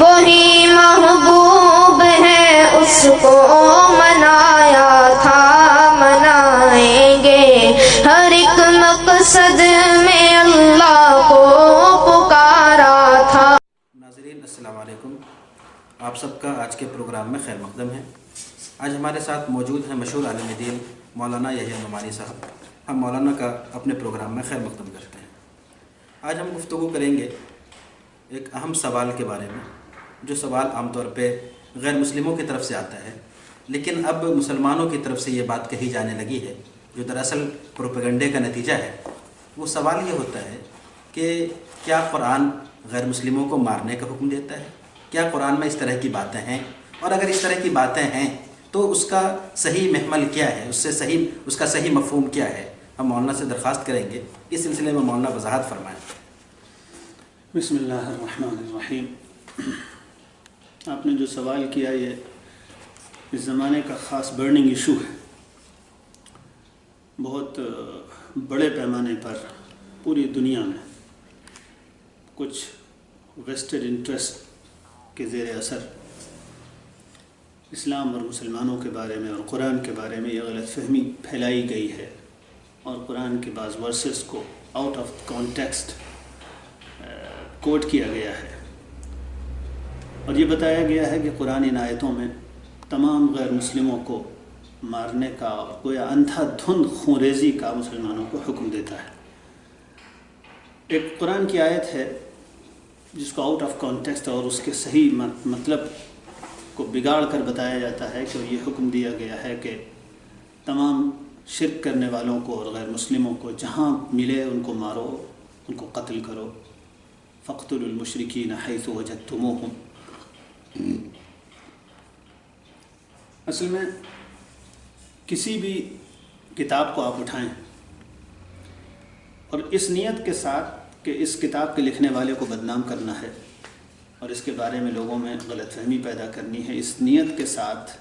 وہی محبوب ہے، اس کو منایا تھا، منائیں گے، ہر ایک مقصد میں اللہ کو پکارا تھا۔ ناظرین السلام علیکم، آپ سب کا آج کے پروگرام میں خیر مقدم ہے۔ آج ہمارے ساتھ موجود ہیں مشہور عالم دین مولانا یحییٰ نعمانی صاحب۔ ہم مولانا کا اپنے پروگرام میں خیر مقدم کرتے ہیں۔ آج ہم گفتگو کریں گے ایک اہم سوال کے بارے میں، جو سوال عام طور پہ غیر مسلموں کی طرف سے آتا ہے، لیکن اب مسلمانوں کی طرف سے یہ بات کہی جانے لگی ہے، جو دراصل پروپیگنڈے کا نتیجہ ہے۔ وہ سوال یہ ہوتا ہے کہ کیا قرآن غیر مسلموں کو مارنے کا حکم دیتا ہے؟ کیا قرآن میں اس طرح کی باتیں ہیں؟ اور اگر اس طرح کی باتیں ہیں تو اس کا صحیح محمل کیا ہے، اس کا صحیح مفہوم کیا ہے؟ ہم مولانا سے درخواست کریں گے اس سلسلے میں مولانا وضاحت فرمائیں۔ بسم اللہ الرحمن الرحیم۔ آپ نے جو سوال کیا یہ اس زمانے کا خاص برننگ ایشو ہے۔ بہت بڑے پیمانے پر پوری دنیا میں کچھ ویسٹڈ انٹرسٹ کے زیر اثر اسلام اور مسلمانوں کے بارے میں اور قرآن کے بارے میں یہ غلط فہمی پھیلائی گئی ہے، اور قرآن کے بعض ورسز کو آؤٹ آف کانٹیکسٹ کوٹ کیا گیا ہے، اور یہ بتایا گیا ہے کہ قرآن ان آیتوں میں تمام غیر مسلموں کو مارنے کا اور گویا اندھا دھند خونریزی کا مسلمانوں کو حکم دیتا ہے۔ ایک قرآن کی آیت ہے جس کو آؤٹ آف کانٹیکسٹ اور اس کے صحیح مطلب کو بگاڑ کر بتایا جاتا ہے کہ یہ حکم دیا گیا ہے کہ تمام شرک کرنے والوں کو اور غیر مسلموں کو جہاں ملے ان کو مارو، ان کو قتل کرو، فاقتلوا المشرکین حیث وجدتموہم۔ اصل میں کسی بھی کتاب کو آپ اٹھائیں اور اس نیت کے ساتھ کہ اس کتاب کے لکھنے والے کو بدنام کرنا ہے اور اس کے بارے میں لوگوں میں غلط فہمی پیدا کرنی ہے، اس نیت کے ساتھ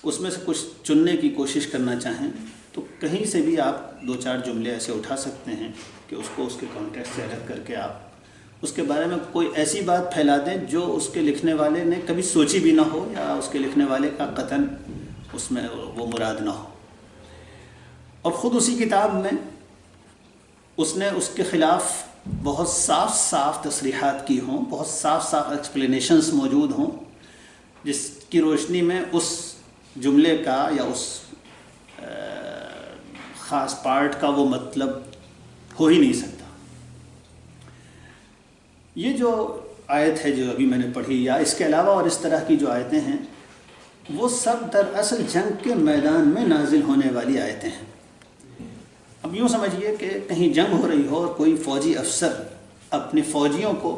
اس میں سے کچھ چننے کی کوشش کرنا چاہیں تو کہیں سے بھی آپ دو چار جملے ایسے اٹھا سکتے ہیں کہ اس کو اس کے کانٹیکسٹ سے الگ کر کے آپ اس کے بارے میں کوئی ایسی بات پھیلا دیں جو اس کے لکھنے والے نے کبھی سوچی بھی نہ ہو، یا اس کے لکھنے والے کا قطعاً اس میں وہ مراد نہ ہو، اور خود اسی کتاب میں اس نے اس کے خلاف بہت صاف صاف تصریحات کی ہوں، بہت صاف صاف ایکسپلینیشنز موجود ہوں، جس کی روشنی میں اس جملے کا یا اس خاص پارٹ کا وہ مطلب ہو ہی نہیں سکتا۔ یہ جو آیت ہے جو ابھی میں نے پڑھی، یا اس کے علاوہ اور اس طرح کی جو آیتیں ہیں، وہ سب دراصل جنگ کے میدان میں نازل ہونے والی آیتیں ہیں۔ اب یوں سمجھیے کہ کہیں جنگ ہو رہی ہو اور کوئی فوجی افسر اپنے فوجیوں کو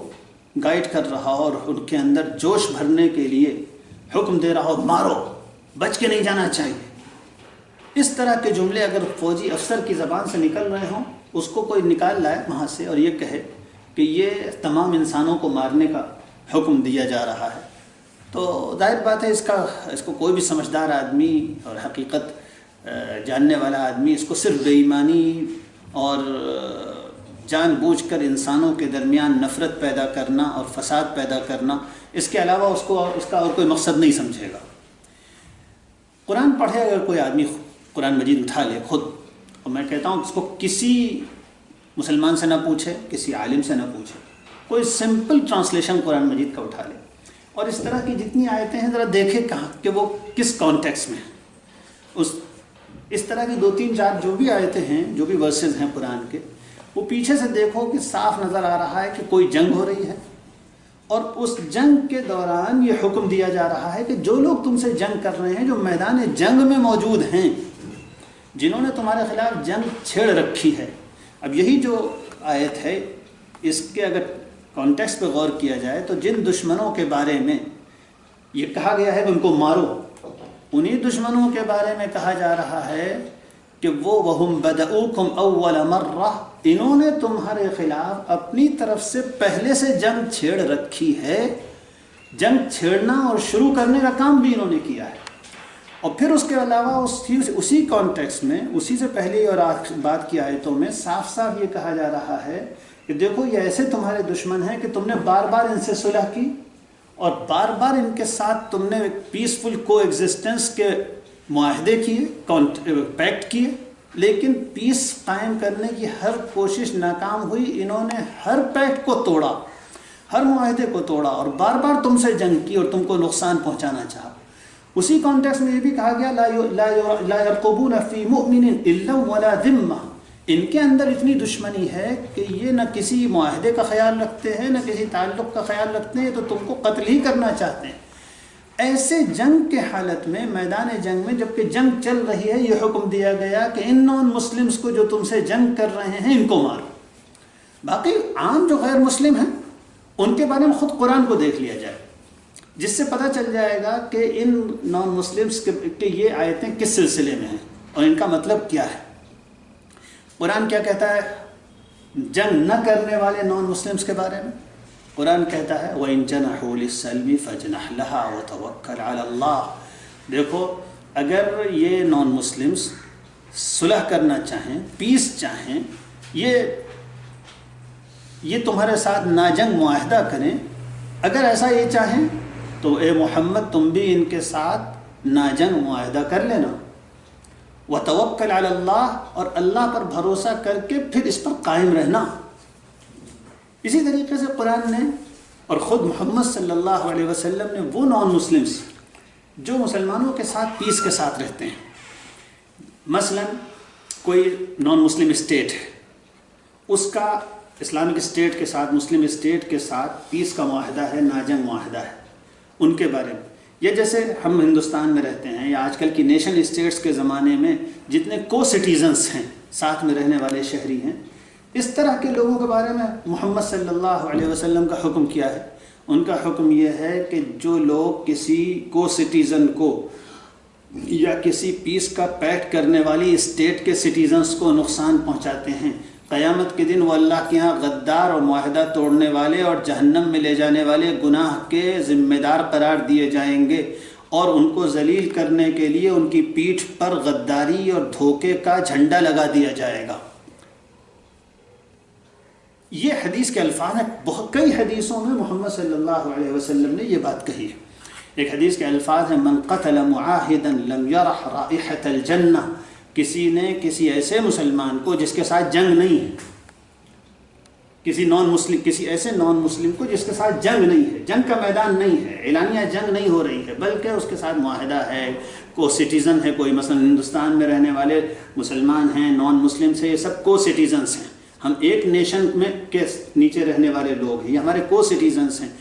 گائیڈ کر رہا ہو اور ان کے اندر جوش بھرنے کے لیے حکم دے رہا ہو، مارو، بچ کے نہیں جانا چاہیے۔ اس طرح کے جملے اگر فوجی افسر کی زبان سے نکل رہے ہوں، اس کو کوئی نکال لائے وہاں سے اور یہ کہے کہ یہ تمام انسانوں کو مارنے کا حکم دیا جا رہا ہے، تو ظاہر بات ہے اس کو کوئی بھی سمجھدار آدمی اور حقیقت جاننے والا آدمی اس کو صرف بے ایمانی اور جان بوجھ کر انسانوں کے درمیان نفرت پیدا کرنا اور فساد پیدا کرنا، اس کے علاوہ اس کا اور کوئی مقصد نہیں سمجھے گا۔ قرآن پڑھے اگر کوئی آدمی قرآن مجید اٹھا لے خود، اور میں کہتا ہوں اس کو کسی مسلمان سے نہ پوچھے، کسی عالم سے نہ پوچھے، کوئی سمپل ٹرانسلیشن قرآن مجید کا اٹھا لے اور اس طرح کی جتنی آیتیں ہیں ذرا دیکھے کہاں کہ وہ کس کانٹیکسٹ میں ہیں۔ اس طرح کی دو تین چار جو بھی آیتیں ہیں، جو بھی ورسز ہیں قرآن کے، وہ پیچھے سے دیکھو کہ صاف نظر آ رہا ہے کہ کوئی جنگ ہو رہی ہے، اور اس جنگ کے دوران یہ حکم دیا جا رہا ہے کہ جو لوگ تم سے جنگ کر رہے ہیں، جو میدان جنگ میں موجود ہیں، جنہوں نے تمہارے خلاف جنگ چھیڑ رکھی ہے۔ اب یہی جو آیت ہے، اس کے اگر کانٹیکسٹ پہ غور کیا جائے تو جن دشمنوں کے بارے میں یہ کہا گیا ہے کہ ان کو مارو، انہی دشمنوں کے بارے میں کہا جا رہا ہے کہ وَهُمْ بَدَؤُوكُمْ أَوَّلَ مَرَّةٍ، انہوں نے تمہارے خلاف اپنی طرف سے پہلے سے جنگ چھیڑ رکھی ہے۔ جنگ چھیڑنا اور شروع کرنے کا کام بھی انہوں نے کیا ہے، اور پھر اس کے علاوہ اسی کانٹیکسٹ میں، اسی سے پہلے اور بات کی آیتوں میں صاف صاف یہ کہا جا رہا ہے کہ دیکھو یہ ایسے تمہارے دشمن ہیں کہ تم نے بار بار ان سے صلح کی اور بار بار ان کے ساتھ تم نے پیسفل کو ایگزسٹنس کے معاہدے کیے، پیکٹ کیے، لیکن پیس قائم کرنے کی ہر کوشش ناکام ہوئی. انہوں نے ہر پیکٹ کو توڑا، ہر معاہدے کو توڑا اور بار بار تم سے جنگ کی اور تم کو نقصان پہنچانا چاہا. اسی کانٹیکس میں یہ بھی کہا گیا لا يرقبون فی مؤمن الا ولا ذمہ. ان کے اندر اتنی دشمنی ہے کہ یہ نہ کسی معاہدے کا خیال رکھتے ہیں نہ کسی تعلق کا خیال رکھتے ہیں، تو تم کو قتل ہی کرنا چاہتے ہیں. ایسے جنگ کے حالت میں، میدان جنگ میں جبکہ جنگ چل رہی ہے، یہ حکم دیا گیا کہ ان نان مسلمز کو جو تم سے جنگ کر رہے ہیں ان کو مارو. باقی عام جو غیر مسلم ہیں ان کے بارے میں خود قرآن کو دیکھ لیا جائے، جس سے پتہ چل جائے گا کہ ان نان مسلمز کے یہ آیتیں کس سلسلے میں ہیں اور ان کا مطلب کیا ہے. قرآن کیا کہتا ہے جنگ نہ کرنے والے نان مسلمز کے بارے میں؟ قرآن کہتا ہے وَإِن جَنَحُوا لِلسَّلْمِ فَاجْنَحْ لَهَا وَتَوَكَّلْ عَلَى اللَّهِ. دیکھو اگر یہ نان مسلمز صلح کرنا چاہیں، پیس چاہیں، یہ تمہارے ساتھ ناجنگ معاہدہ کریں، اگر ایسا یہ چاہیں تو اے محمد تم بھی ان کے ساتھ ناجنگ معاہدہ کر لینا. وَتَوَكَّلْ عَلَى اللَّهِ، اور اللہ پر بھروسہ کر کے پھر اس پر قائم رہنا. اسی طریقے سے قرآن نے اور خود محمد صلی اللہ علیہ وسلم نے وہ نان مسلمز جو مسلمانوں کے ساتھ پیس کے ساتھ رہتے ہیں، مثلا کوئی نان مسلم اسٹیٹ ہے، اس کا اسلامک اسٹیٹ کے ساتھ، مسلم اسٹیٹ کے ساتھ پیس کا معاہدہ ہے، ناجنگ معاہدہ ہے، ان کے بارے میں. یا جیسے ہم ہندوستان میں رہتے ہیں یا آج کل کی نیشن اسٹیٹس کے زمانے میں جتنے کو سٹیزنس ہیں، ساتھ میں رہنے والے شہری ہیں، اس طرح کے لوگوں کے بارے میں محمد صلی اللہ علیہ وسلم کا حکم کیا ہے. ان کا حکم یہ ہے کہ جو لوگ کسی کو سٹیزن کو یا کسی پیس کا پیکٹ کرنے والی اسٹیٹ کے سٹیزنز کو نقصان پہنچاتے ہیں، قیامت کے دن وہ اللہ کے ہاں غدار اور معاہدہ توڑنے والے اور جہنم میں لے جانے والے گناہ کے ذمہ دار قرار دیے جائیں گے، اور ان کو ذلیل کرنے کے لیے ان کی پیٹھ پر غداری اور دھوکے کا جھنڈا لگا دیا جائے گا. یہ حدیث کے الفاظ ہیں. کئی حدیثوں میں محمد صلی اللہ علیہ وسلم نے یہ بات کہی ہے. ایک حدیث کے الفاظ ہیں من قتل معاہدا لم یرح رائحۃ الجنہ. کسی نے کسی ایسے مسلمان کو جس کے ساتھ جنگ نہیں ہے، کسی ایسے نان مسلم کو جس کے ساتھ جنگ نہیں ہے، جنگ کا میدان نہیں ہے، اعلانیہ جنگ نہیں ہو رہی ہے، بلکہ اس کے ساتھ معاہدہ ہے، کو سٹیزن ہے، کوئی مثلا ہندوستان میں رہنے والے مسلمان ہیں، نان مسلم سے، یہ سب کو سٹیزنس ہیں، ہم ایک نیشن میں کے نیچے رہنے والے لوگ ہیں، یہ ہمارے کو سٹیزنس ہیں.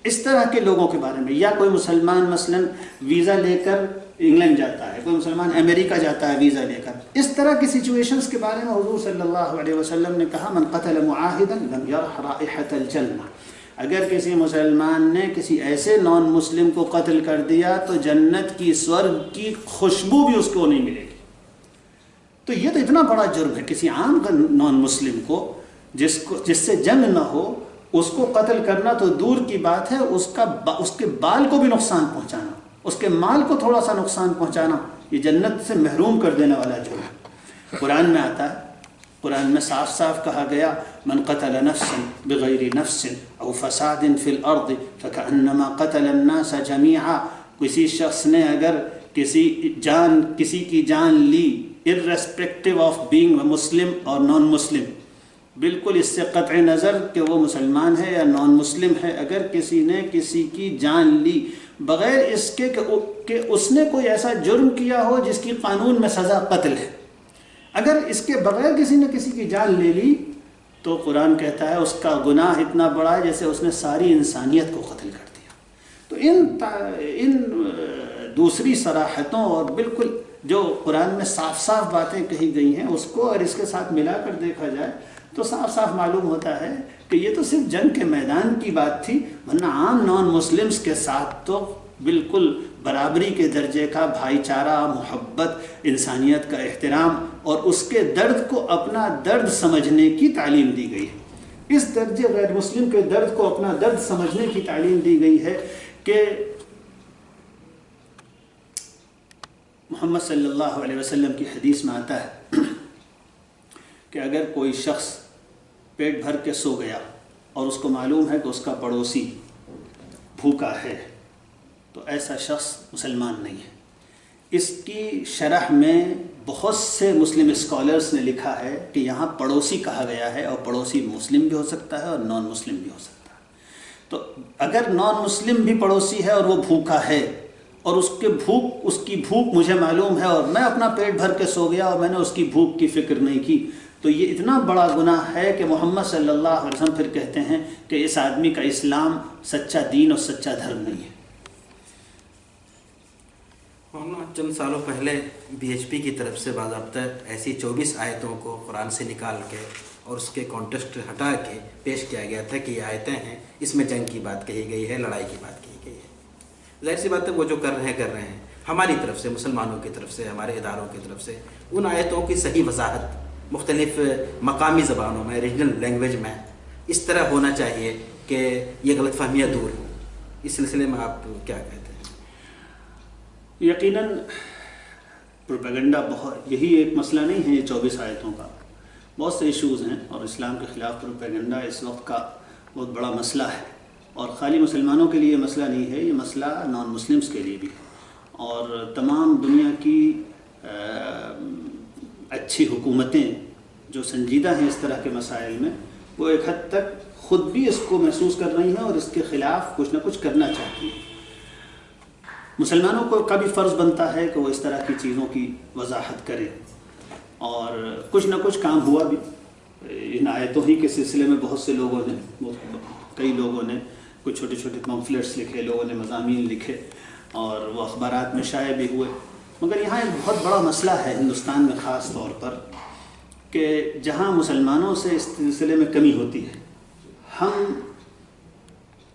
اس طرح کے لوگوں کے بارے میں، یا کوئی مسلمان مثلا ویزا لے کر انگلینڈ جاتا ہے، کوئی مسلمان امریکہ جاتا ہے ویزا لے کر، اس طرح کی سچویشنز کے بارے میں حضور صلی اللہ علیہ وسلم نے کہا من قتل معاہدا لم یرح رائحۃ الجنہ. اگر کسی مسلمان نے کسی ایسے نان مسلم کو قتل کر دیا تو جنت کی، سورگ کی خوشبو بھی اس کو نہیں ملے گی. تو یہ تو اتنا بڑا جرم ہے، کسی عام نان مسلم کو جس سے جنگ نہ ہو اس کو قتل کرنا تو دور کی بات ہے، اس کے بال کو بھی نقصان پہنچانا، اس کے مال کو تھوڑا سا نقصان پہنچانا، یہ جنت سے محروم کر دینے والا جرم ہے. قرآن میں آتا ہے، قرآن میں صاف صاف کہا گیا من قتل نفسا بغیر نفس او فساد فی الارض فکأنما قتل الناس جميعا. کسی شخص نے اگر کسی کی جان لی irrespective of being a مسلم اور نان مسلم، بالکل اس سے قطع نظر کہ وہ مسلمان ہے یا نان مسلم ہے، اگر کسی نے کسی کی جان لی بغیر اس کے کہ اس نے کوئی ایسا جرم کیا ہو جس کی قانون میں سزا قتل ہے، اگر اس کے بغیر کسی نے کسی کی جان لے لی تو قرآن کہتا ہے اس کا گناہ اتنا بڑا ہے جیسے اس نے ساری انسانیت کو قتل کر دیا. تو ان دوسری صراحتوں اور بالکل جو قرآن میں صاف صاف باتیں کہی گئی ہیں اس کو اور اس کے ساتھ ملا کر دیکھا جائے تو صاف صاف معلوم ہوتا ہے کہ یہ تو صرف جنگ کے میدان کی بات تھی، ورنہ عام نان مسلمز کے ساتھ تو بالکل برابری کے درجے کا بھائی چارہ، محبت، انسانیت کا احترام اور اس کے درد کو اپنا درد سمجھنے کی تعلیم دی گئی ہے. اس درجے غیر مسلم کے درد کو اپنا درد سمجھنے کی تعلیم دی گئی ہے کہ محمد صلی اللہ علیہ وسلم کی حدیث میں آتا ہے کہ اگر کوئی شخص پیٹ بھر کے سو گیا اور اس کو معلوم ہے کہ اس کا پڑوسی بھوکا ہے تو ایسا شخص مسلمان نہیں ہے۔ اس کی شرح میں بہت سے مسلم اسکالرز نے لکھا ہے کہ یہاں پڑوسی کہا گیا ہے، اور پڑوسی مسلم بھی ہو سکتا ہے اور نان مسلم بھی ہو سکتا ہے۔ تو اگر نان مسلم بھی پڑوسی ہے اور وہ بھوکا ہے اور اس کی بھوک مجھے معلوم ہے اور میں اپنا پیٹ بھر کے سو گیا اور میں نے اس کی بھوک کی فکر نہیں کی، تو یہ اتنا بڑا گناہ ہے کہ محمد صلی اللہ علیہ وسلم پھر کہتے ہیں کہ اس آدمی کا اسلام سچا دین اور سچا دھرم نہیں ہے۔ مولانا چند سالوں پہلے BHP کی طرف سے باضابطہ ایسی 24 آیتوں کو قرآن سے نکال کے اور اس کے کانٹیکسٹ ہٹا کے پیش کیا گیا تھا کہ یہ آیتیں ہیں، اس میں جنگ کی بات کہی گئی ہے، لڑائی کی بات کہی گئی ہے۔ ظاہر سی بات ہے وہ جو کر رہے ہیں ہماری طرف سے، مسلمانوں کی طرف سے، ہمارے اداروں کی طرف سے ان آیتوں کی صحیح وضاحت مختلف مقامی زبانوں میں، ریجنل لینگویج میں اس طرح ہونا چاہیے کہ یہ غلط فہمیاں دور ہوں۔ اس سلسلے میں آپ کیا کہتے ہیں؟ یقیناً پروپیگنڈا یہی ایک مسئلہ نہیں ہے یہ 24 آیتوں کا، بہت سے ایشوز ہیں اور اسلام کے خلاف پروپیگنڈا اس وقت کا بہت بڑا مسئلہ ہے، اور خالی مسلمانوں کے لیے مسئلہ نہیں ہے، یہ مسئلہ نان مسلمز کے لیے بھی ہے، اور تمام دنیا کی اچھی حکومتیں جو سنجیدہ ہیں اس طرح کے مسائل میں، وہ ایک حد تک خود بھی اس کو محسوس کر رہی ہیں اور اس کے خلاف کچھ نہ کچھ کرنا چاہتی ہیں۔ مسلمانوں کو کا بھی فرض بنتا ہے کہ وہ اس طرح کی چیزوں کی وضاحت کرے، اور کچھ نہ کچھ کام ہوا بھی ان آیتوں ہی کے سلسلے میں۔ بہت سے لوگوں نے، کئی لوگوں نے کچھ چھوٹے چھوٹے پمفلٹس لکھے، لوگوں نے مضامین لکھے اور وہ اخبارات میں شائع بھی ہوئے، مگر یہاں ایک بہت بڑا مسئلہ ہے ہندوستان میں خاص طور پر کہ جہاں مسلمانوں سے اس سلسلے میں کمی ہوتی ہے، ہم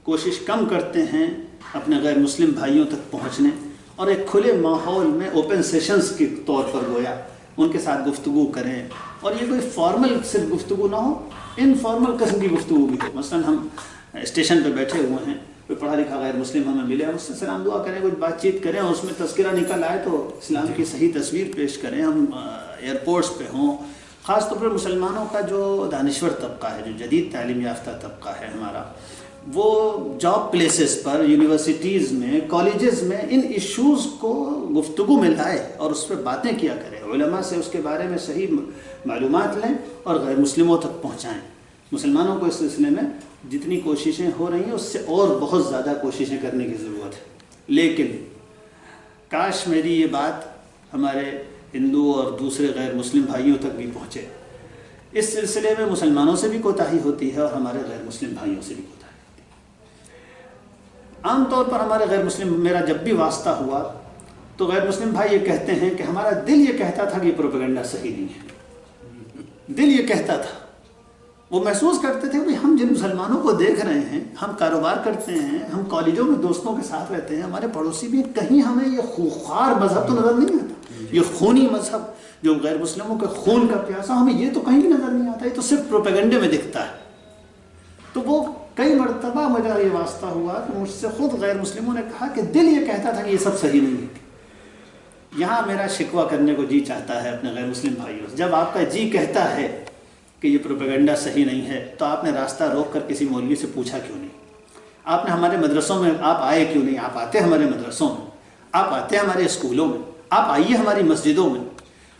کوشش کم کرتے ہیں اپنے غیر مسلم بھائیوں تک پہنچنے، اور ایک کھلے ماحول میں اوپن سیشنز کے طور پر گویا ان کے ساتھ گفتگو کریں، اور یہ کوئی فارمل صرف گفتگو نہ ہو، انفارمل قسم کی گفتگو بھی ہو۔ مثلا ہم اسٹیشن پہ بیٹھے ہوئے ہیں، کوئی پڑھا لکھا غیر مسلم ہمیں ملے، اس سے سلام دعا کریں، کچھ بات چیت کریں، اور اس میں تذکرہ نکل آئے تو اسلام کی صحیح تصویر پیش کریں۔ ہم ایئرپورٹس پہ ہوں، خاص طور پر مسلمانوں کا جو دانشور طبقہ ہے، جو جدید تعلیم یافتہ طبقہ ہے ہمارا، وہ جاب پلیسز پر، یونیورسٹیز میں، کالجز میں ان ایشوز کو گفتگو میں لائے اور اس پہ باتیں کیا کریں، علماء سے اس کے بارے میں صحیح معلومات لیں اور غیر مسلموں تک پہنچائیں۔ مسلمانوں کو اس سلسلے میں جتنی کوششیں ہو رہی ہیں اس سے اور بہت زیادہ کوششیں کرنے کی ضرورت ہے، لیکن کاش میری یہ بات ہمارے ہندو اور دوسرے غیر مسلم بھائیوں تک بھی پہنچے۔ اس سلسلے میں مسلمانوں سے بھی کوتاہی ہوتی ہے اور ہمارے غیر مسلم بھائیوں سے بھی کوتاہی۔ عام طور پر ہمارے غیر مسلم، میرا جب بھی واسطہ ہوا تو غیر مسلم بھائی یہ کہتے ہیں کہ ہمارا دل یہ کہتا تھا کہ یہ پروپیگنڈا صحیح نہیں ہے، دل یہ کہتا تھا۔ وہ محسوس کرتے تھے کہ ہم جن مسلمانوں کو دیکھ رہے ہیں، ہم کاروبار کرتے ہیں، ہم کالجوں میں دوستوں کے ساتھ رہتے ہیں، ہمارے پڑوسی بھی، کہیں ہمیں یہ خوخار مذہب تو نظر نہیں آتا، یہ خونی مذہب جو غیر مسلموں کے خون کا پیاسا، ہمیں یہ تو کہیں بھی نظر نہیں آتا، یہ تو صرف پروپیگنڈے میں دکھتا ہے۔ تو وہ کئی مرتبہ مجھے یہ واسطہ ہوا کہ مجھ سے خود غیر مسلموں نے کہا کہ دل یہ کہتا تھا کہ یہ سب صحیح نہیں ہے۔ یہاں میرا شکوہ کرنے کو جی چاہتا ہے اپنے غیر مسلم بھائیوں سے، جب آپ کا جی کہتا ہے کہ یہ پروپیگنڈا صحیح نہیں ہے تو آپ نے راستہ روک کر کسی مولوی سے پوچھا کیوں نہیں؟ آپ نے ہمارے مدرسوں میں آپ آئے کیوں نہیں؟ آپ آتے ہمارے مدرسوں میں، آپ آتے ہمارے اسکولوں میں، آپ آئیے ہماری مسجدوں میں۔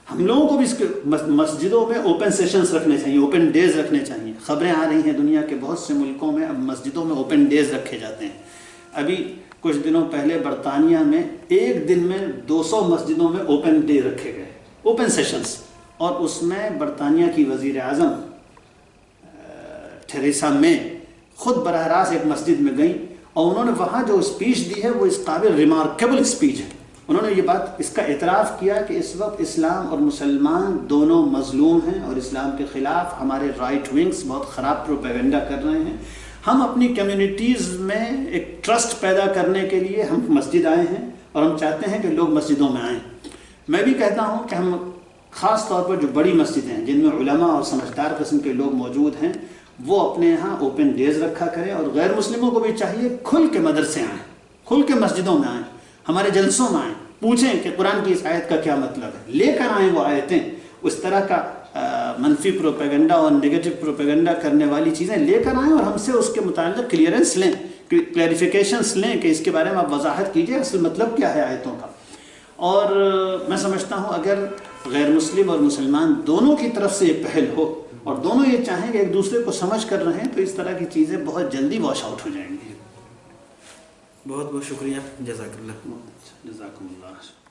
ہم لوگوں کو بھی اس کے مسجدوں میں اوپن سیشنز رکھنے چاہیے، اوپن ڈیز رکھنے چاہیے۔ خبریں آ رہی ہیں دنیا کے بہت سے ملکوں میں اب مسجدوں میں اوپن ڈیز رکھے جاتے ہیں۔ ابھی کچھ دنوں پہلے برطانیہ میں ایک دن میں 200 مسجدوں میں اوپن ڈے رکھے گئے، اوپن سیشنز، اور اس میں برطانیہ کی وزیر اعظم تھریسا مے خود براہ راست ایک مسجد میں گئیں اور انہوں نے وہاں جو اسپیچ دی ہے وہ اس قابل ریمارکیبل اسپیچ ہے۔ انہوں نے یہ بات، اس کا اعتراف کیا کہ اس وقت اسلام اور مسلمان دونوں مظلوم ہیں اور اسلام کے خلاف ہمارے رائٹ ونگز بہت خراب پروپیگنڈا کر رہے ہیں۔ ہم اپنی کمیونٹیز میں ایک ٹرسٹ پیدا کرنے کے لیے ہم مسجد آئے ہیں اور ہم چاہتے ہیں کہ لوگ مسجدوں میں آئیں۔ میں بھی کہتا ہوں کہ ہم خاص طور پر جو بڑی مسجدیں ہیں جن میں علماء اور سمجھدار قسم کے لوگ موجود ہیں، وہ اپنے یہاں اوپن ڈیز رکھا کریں، اور غیر مسلموں کو بھی چاہیے کھل کے مدرسے آئیں، کھل کے مسجدوں میں آئیں، ہمارے جلسوں میں آئیں، پوچھیں کہ قرآن کی اس آیت کا کیا مطلب ہے، لے کر آئیں وہ آیتیں۔ اس طرح کا منفی پروپیگنڈا اور نگیٹو پروپیگنڈا کرنے والی چیزیں لے کر آئیں اور ہم سے اس کے متعلق کلیئرنس لیں، کلیریفیکیشنس لیں کہ اس کے بارے میں آپ وضاحت کیجئے اصل مطلب کیا ہے آیتوں کا۔ اور میں سمجھتا ہوں اگر غیر مسلم اور مسلمان دونوں کی طرف سے یہ پہل ہو اور دونوں یہ چاہیں کہ ایک دوسرے کو سمجھ کر رہیں تو اس طرح کی چیزیں بہت جلدی واش آؤٹ ہو جائیں گی۔ بہت بہت شکریہ، جزاک اللہ۔ جزاکم اللہ۔